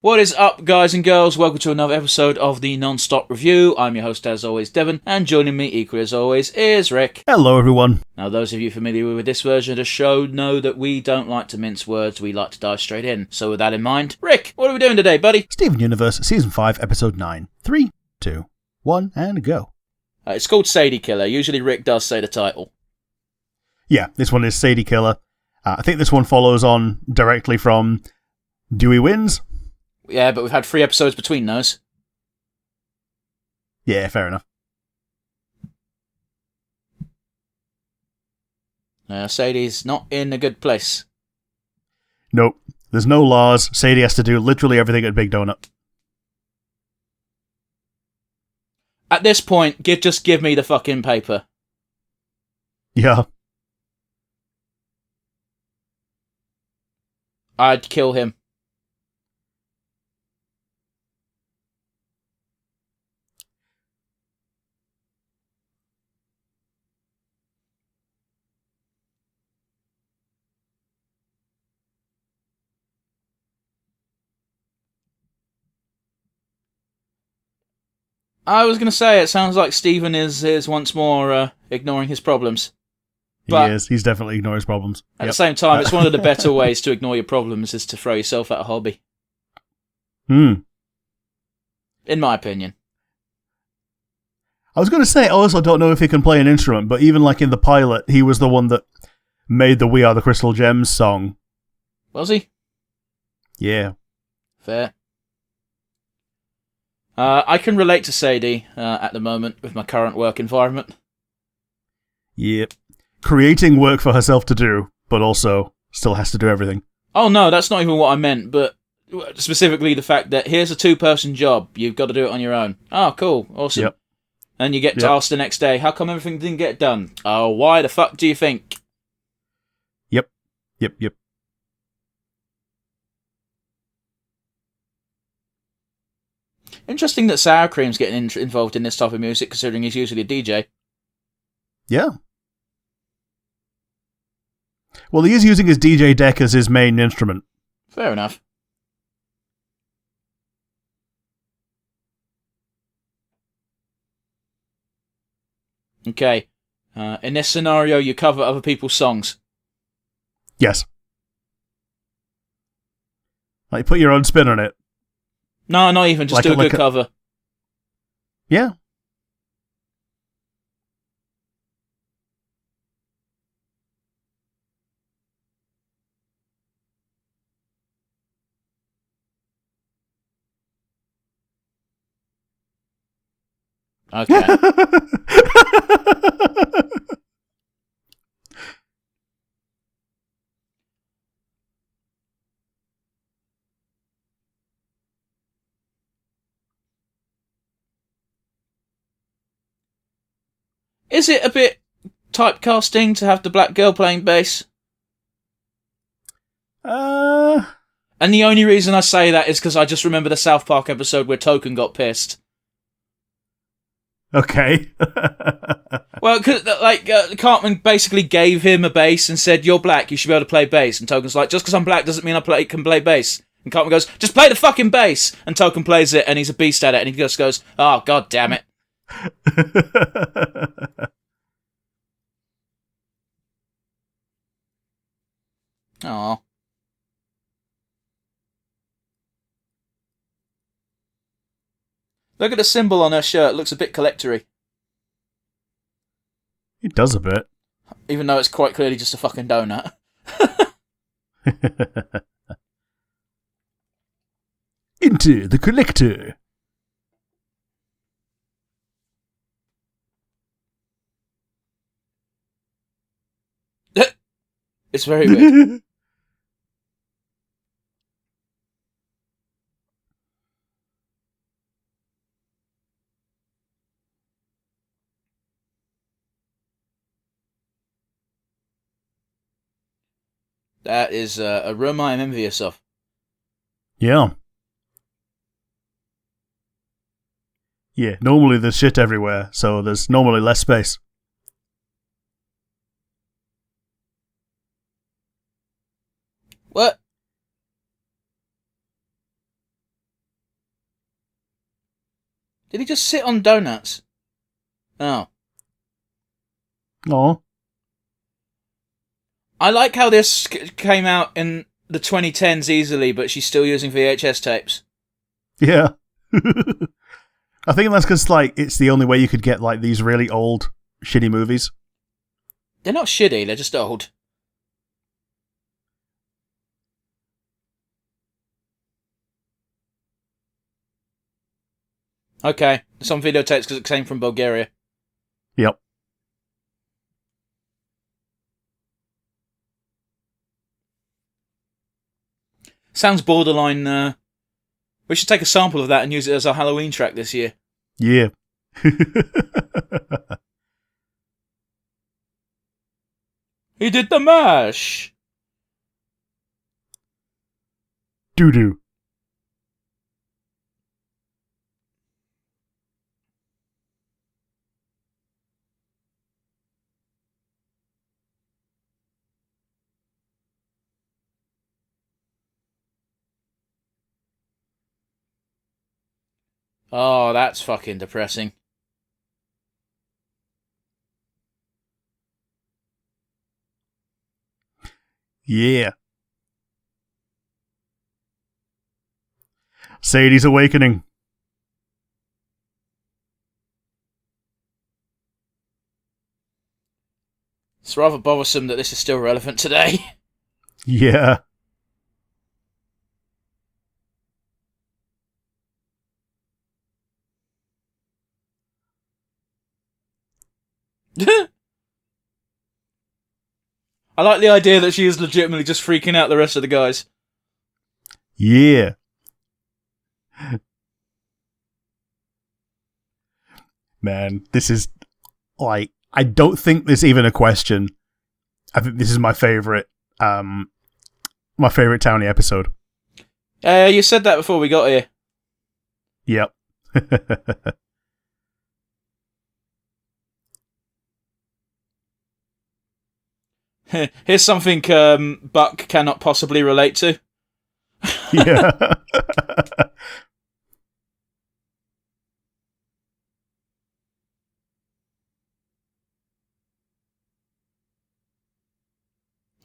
What is up, guys and girls? Welcome to another episode of the Nonstop Review. I'm your host, as always, Devon, and joining me, equally as always, is Rick. Hello, everyone. Now, those of you familiar with this version of the show know that we don't like to mince words, we like to dive straight in. So with that in mind, Rick, what are we doing today, buddy? Steven Universe, Season 5, Episode 9. 3, 2, 1, and go. It's called Sadie Killer. Usually Rick does say the title. Yeah, this one is Sadie Killer. I think this one follows on directly from Dewey Wins. Yeah, but we've had 3 episodes between those. Yeah, fair enough. Sadie's not in a good place. Nope. There's no laws. Sadie has to do literally everything at Big Donut. At this point, just give me the fucking paper. Yeah. I'd kill him. I was going to say, it sounds like Stephen is once more ignoring his problems. But He is. He's definitely ignoring his problems. At the same time, it's one of the better ways to ignore your problems is to throw yourself at a hobby. In my opinion. I was going to say, I also don't know if he can play an instrument, but even like in the pilot, he was the one that made the We Are the Crystal Gems song. Was he? Yeah. Fair. I can relate to Sadie at the moment with my current work environment. Yep. Creating work for herself to do, but also still has to do everything. Oh no, that's not even what I meant, but specifically the fact that here's a 2-person job, you've got to do it on your own. Oh, cool, awesome. Yep. And you get to ask the next day, how come everything didn't get done? Oh, why the fuck do you think? Yep. Interesting that Sour Cream's getting involved in this type of music, considering he's usually a DJ. Yeah. Well, he is using his DJ deck as his main instrument. Fair enough. Okay. In this scenario, you cover other people's songs. Yes. Like, put your own spin on it. No, not even. Just do a good cover. Yeah. Okay. Is it a bit typecasting to have the black girl playing bass? And the only reason I say that is because I just remember the South Park episode where Token got pissed. Okay. Well, cause, Cartman basically gave him a bass and said, "You're black, you should be able to play bass." And Token's like, "Just because I'm black doesn't mean I can play bass." And Cartman goes, "Just play the fucking bass!" And Token plays it, and he's a beast at it, and he just goes, "Oh, god damn it." Aww. Look at the symbol on her shirt, it looks a bit collector-y. It does a bit. Even though it's quite clearly just a fucking donut. Into the collector. It's very weird. That is a room I am envious of. Yeah. Yeah, normally there's shit everywhere, so there's normally less space. What? Did he just sit on donuts? Oh. Oh. I like how this came out in the 2010s easily, but she's still using VHS tapes. Yeah. I think that's because, like, it's the only way you could get, like, these really old, shitty movies. They're not shitty, they're just old. Okay, some videotapes because it came from Bulgaria. Yep. Sounds borderline. We should take a sample of that and use it as our Halloween track this year. Yeah. He did the mash! Doo-doo. Oh, that's fucking depressing. Yeah. Sadie's awakening. It's rather bothersome that this is still relevant today. Yeah. I like the idea that she is legitimately just freaking out the rest of the guys. Yeah. Man, this is, like, I don't think there's even a question. I think this is my favourite Townie episode. You said that before we got here. Yep. Here's something Buck cannot possibly relate to. Yeah.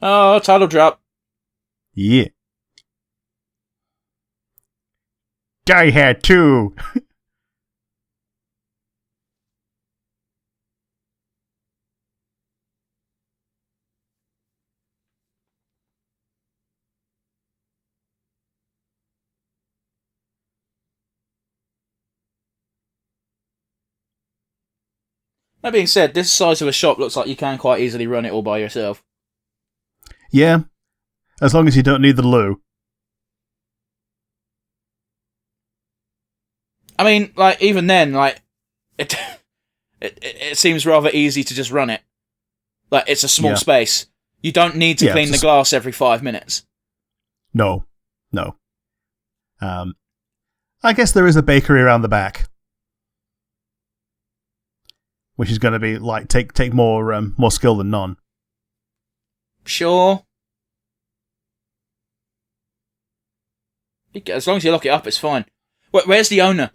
Oh, title drop. Yeah. Die Hat 2. That being said, this size of a shop looks like you can quite easily run it all by yourself. Yeah. As long as you don't need the loo. I mean, like, even then, like, it seems rather easy to just run it. Like, it's a small space. You don't need to clean the glass every 5 minutes. No. No. I guess there is a bakery around the back. Which is going to be, like, take more skill than none. Sure. As long as you lock it up, it's fine. Where's the owner?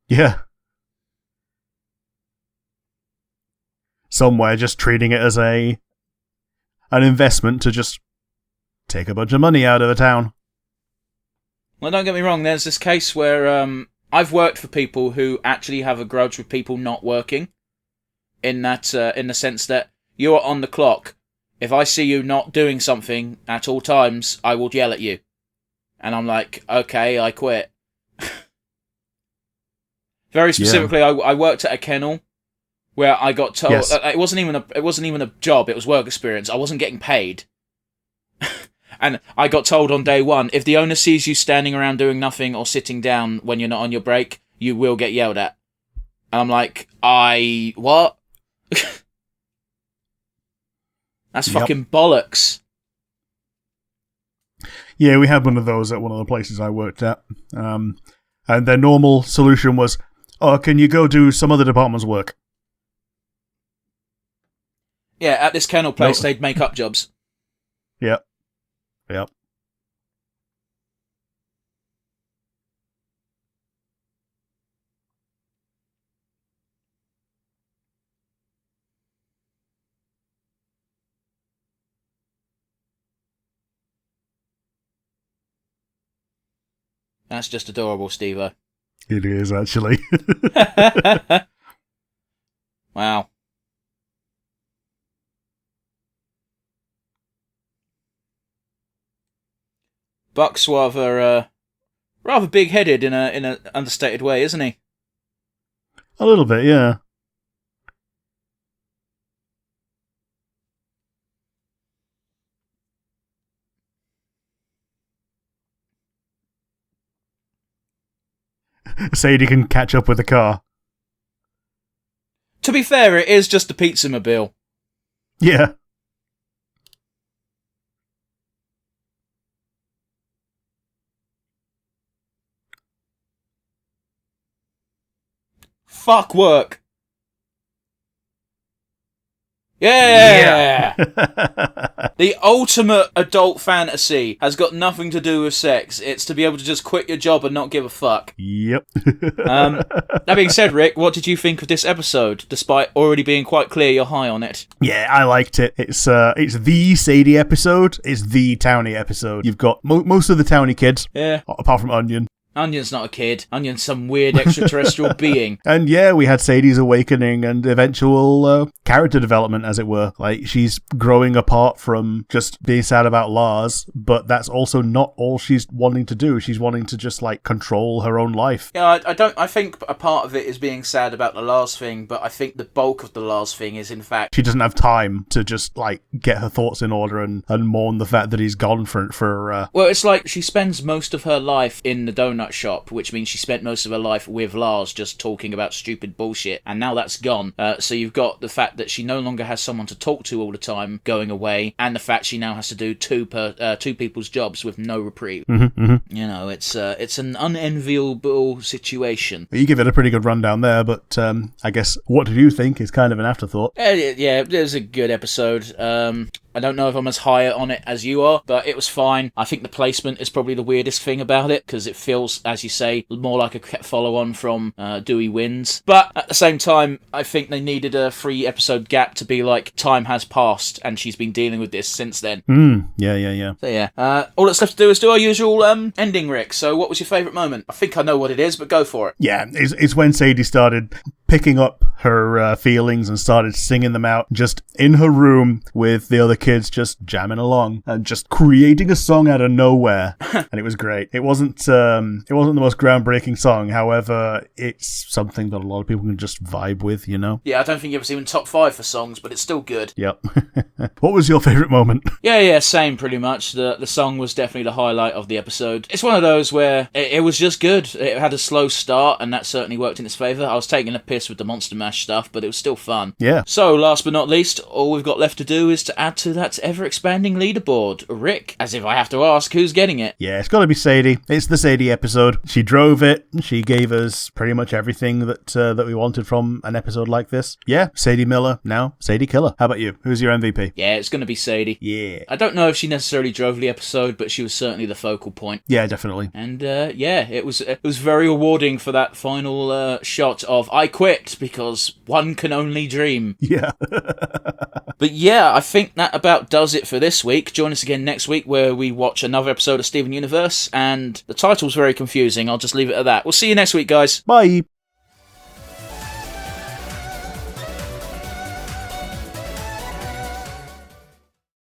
Yeah. Somewhere just treating it as an investment to just take a bunch of money out of the town. Well, don't get me wrong, there's this case where I've worked for people who actually have a grudge with people not working. In the sense that you're on the clock. If I see you not doing something at all times, I will yell at you. And I'm like, okay, I quit. Very specifically, I worked at a kennel where I got told it wasn't even a job, it was work experience. I wasn't getting paid. And I got told on day one, if the owner sees you standing around doing nothing or sitting down when you're not on your break, you will get yelled at. And I'm like, what? That's fucking bollocks. Yeah, we had one of those at one of the places I worked at. And their normal solution was, oh, can you go do some other department's work? Yeah, at this kennel place, they'd make up jobs. Yep. That's just adorable, Steve-O. It is, actually. Wow. Buck's rather big-headed in a understated way, isn't he? A little bit, yeah. Sadie can catch up with the car. To be fair, it is just a pizza-mobile. Yeah. Fuck work. Yeah! The ultimate adult fantasy has got nothing to do with sex. It's to be able to just quit your job and not give a fuck. Yep. That being said, Rick, what did you think of this episode, despite already being quite clear you're high on it? Yeah, I liked it. It's the Sadie episode. It's the Townie episode. You've got most of the Townie kids. Yeah. Apart from Onion. Onion's not a kid. Onion's some weird extraterrestrial being. And yeah, we had Sadie's awakening and eventual character development, as it were. Like, she's growing apart from just being sad about Lars, but that's also not all she's wanting to do. She's wanting to just, like, control her own life. Yeah, I think a part of it is being sad about the Lars thing, but I think the bulk of the Lars thing is, in fact... She doesn't have time to just, like, get her thoughts in order and mourn the fact that he's gone for Well, it's like she spends most of her life in the donut shop, which means she spent most of her life with Lars just talking about stupid bullshit, and now that's gone. So you've got the fact that she no longer has someone to talk to all the time going away, and the fact she now has to do two people's jobs with no reprieve. Mm-hmm, mm-hmm. You know, it's an unenviable situation. You give it a pretty good rundown there, but I guess what did you think is kind of an afterthought. Yeah, it was a good episode. I don't know if I'm as high on it as you are, but it was fine. I think the placement is probably the weirdest thing about it, because it feels, as you say, more like a follow-on from Dewey Wins. But at the same time, I think they needed a 3-episode gap to be like, time has passed, and she's been dealing with this since then. Yeah. So yeah, all that's left to do is do our usual ending, Rick. So what was your favourite moment? I think I know what it is, but go for it. Yeah, it's when Sadie started picking up her feelings and started singing them out just in her room with the other kids just jamming along and just creating a song out of nowhere. And it was great. It wasn't the most groundbreaking song. However, it's something that a lot of people can just vibe with, you know? Yeah, I don't think it was even top 5 for songs, but it's still good. Yep. What was your favourite moment? Yeah, same pretty much. The song was definitely the highlight of the episode. It's one of those where it was just good. It had a slow start, and that certainly worked in its favour. I was taking a piss with the Monster Mash stuff, but it was still fun. Yeah. So, last but not least, all we've got left to do is to add to that ever-expanding leaderboard. Rick, as if I have to ask, who's getting it? Yeah, it's got to be Sadie. It's the Sadie episode. She drove it. She gave us pretty much everything that we wanted from an episode like this. Yeah, Sadie Miller, now Sadie Killer. How about you? Who's your MVP? Yeah, it's going to be Sadie. Yeah. I don't know if she necessarily drove the episode, but she was certainly the focal point. Yeah, definitely. And yeah, it was very rewarding for that final shot of I quit because one can only dream. Yeah. But yeah, I think that about does it for this week. Join us again next week where we watch another episode of Steven Universe, and the title's very confusing. I'll just leave it at that. We'll see you next week, guys. Bye.